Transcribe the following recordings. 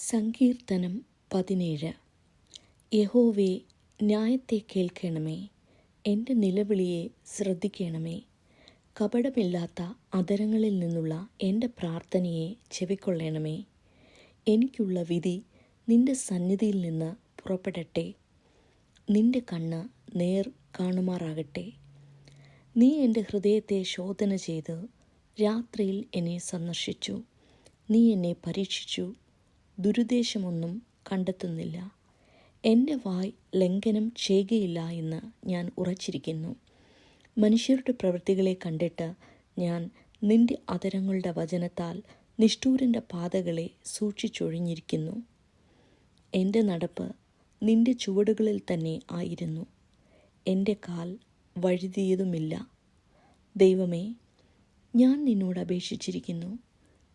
സങ്കീർത്തനം 17. യഹോവേ, ന്യായത്തെ കേൾക്കണമേ, എൻ്റെ നിലവിളിയെ ശ്രദ്ധിക്കണമേ. കപടമില്ലാത്ത അധരങ്ങളിൽ നിന്നുള്ള എൻ്റെ പ്രാർത്ഥനയെ ചെവിക്കൊള്ളണമേ. എനിക്കുള്ള വിധി നിൻ്റെ സന്നിധിയിൽ നിന്ന് പുറപ്പെടട്ടെ. നിൻ്റെ കണ്ണ് നേർ കാണുമാറാകട്ടെ. നീ എൻ്റെ ഹൃദയത്തെ ശോധന ചെയ്ത് രാത്രിയിൽ എന്നെ സന്ദർശിച്ചു. നീ എന്നെ പരീക്ഷിച്ചു, ദുരുദ്ദേശമൊന്നും കണ്ടെത്തുന്നില്ല. എൻ്റെ വായ് ലംഘനം ചെയ്യുകയില്ല എന്ന് ഞാൻ ഉറച്ചിരിക്കുന്നു. മനുഷ്യരുടെ പ്രവൃത്തികളെ കണ്ടിട്ട് ഞാൻ നിൻ്റെ അധരങ്ങളുടെ വചനത്താൽ നിഷ്ഠൂരൻ്റെ പാതകളെ സൂക്ഷിച്ചൊഴിഞ്ഞിരിക്കുന്നു. എൻ്റെ നടപ്പ് നിൻ്റെ ചുവടുകളിൽ തന്നെ ആയിരുന്നു. എൻ്റെ കാൽ വഴുതിയതുമില്ല. ദൈവമേ, ഞാൻ നിന്നോട് അപേക്ഷിച്ചിരിക്കുന്നു.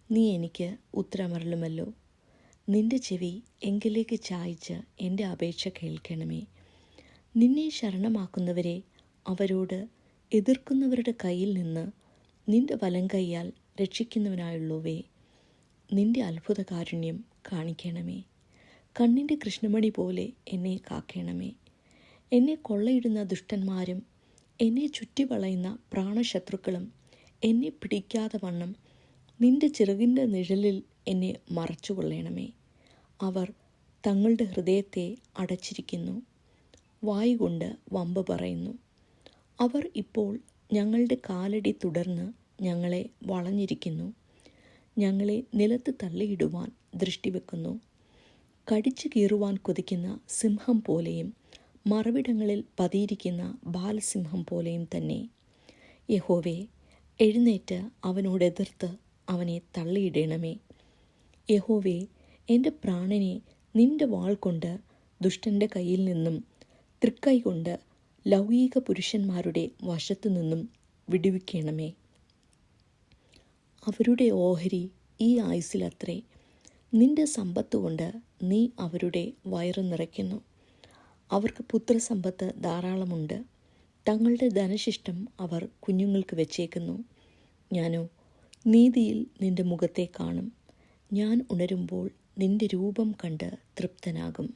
നീ എനിക്ക് ഉത്തരമരുളുമല്ലോ. നിന്റെ ചെവി എങ്കിലേക്ക് ചായ്ച്ച് എൻ്റെ അപേക്ഷ കേൾക്കണമേ. നിന്നെ ശരണമാക്കുന്നവരെ അവരോട് എതിർക്കുന്നവരുടെ കയ്യിൽ നിന്ന് നിന്റെ വലങ്കയ്യാൽ രക്ഷിക്കുന്നവനായുള്ളവേ, നിന്റെ അത്ഭുതകാരുണ്യം കാണിക്കണമേ. കണ്ണിൻ്റെ കൃഷ്ണമണി പോലെ എന്നെ കാക്കണമേ. എന്നെ കൊള്ളയിടുന്ന ദുഷ്ടന്മാരും എന്നെ ചുറ്റിവളയുന്ന പ്രാണശത്രുക്കളും എന്നെ പിടിക്കാതെ വണ്ണം നിന്റെ ചിറകിൻ്റെ നിഴലിൽ എന്നെ മറച്ചുകൊള്ളണമേ. അവർ തങ്ങളുടെ ഹൃദയത്തെ അടച്ചിരിക്കുന്നു, വായുകൊണ്ട് വമ്പ് പറയുന്നു. അവർ ഇപ്പോൾ ഞങ്ങളുടെ കാലടി തുടർന്ന് ഞങ്ങളെ വളഞ്ഞിരിക്കുന്നു. ഞങ്ങളെ നിലത്ത് തള്ളിയിടുവാൻ ദൃഷ്ടിവെക്കുന്നു. കടിച്ചു കീറുവാൻ കൊതിക്കുന്ന സിംഹം പോലെയും മറവിടങ്ങളിൽ പതിയിരിക്കുന്ന ബാലസിംഹം പോലെയും തന്നെ. യഹോവേ, എഴുന്നേറ്റ് അവനോട് എതിർത്ത് അവനെ തള്ളിയിടണമേ. യഹോവേ, എൻ്റെ പ്രാണനെ നിന്റെ വാൾ കൊണ്ട് ദുഷ്ടൻ്റെ കയ്യിൽ നിന്നും തൃക്കൈ കൊണ്ട് ലൗകിക പുരുഷന്മാരുടെ വശത്തു നിന്നും വിടുവിക്കണമേ. അവരുടെ ഓഹരി ഈ ആയുസ്സിലത്രേ. നിന്റെ സമ്പത്ത് കൊണ്ട് നീ അവരുടെ വയറ് നിറയ്ക്കുന്നു. അവർക്ക് പുത്രസമ്പത്ത് ധാരാളമുണ്ട്. തങ്ങളുടെ ധനശിഷ്ടം അവർ കുഞ്ഞുങ്ങൾക്ക് വെച്ചേക്കുന്നു. ഞാനോ നീതിയിൽ നിന്റെ മുഖത്തെ കാണും. ഞാൻ ഉണരുമ്പോൾ നിന്റെ രൂപം കണ്ട് തൃപ്തനാകും.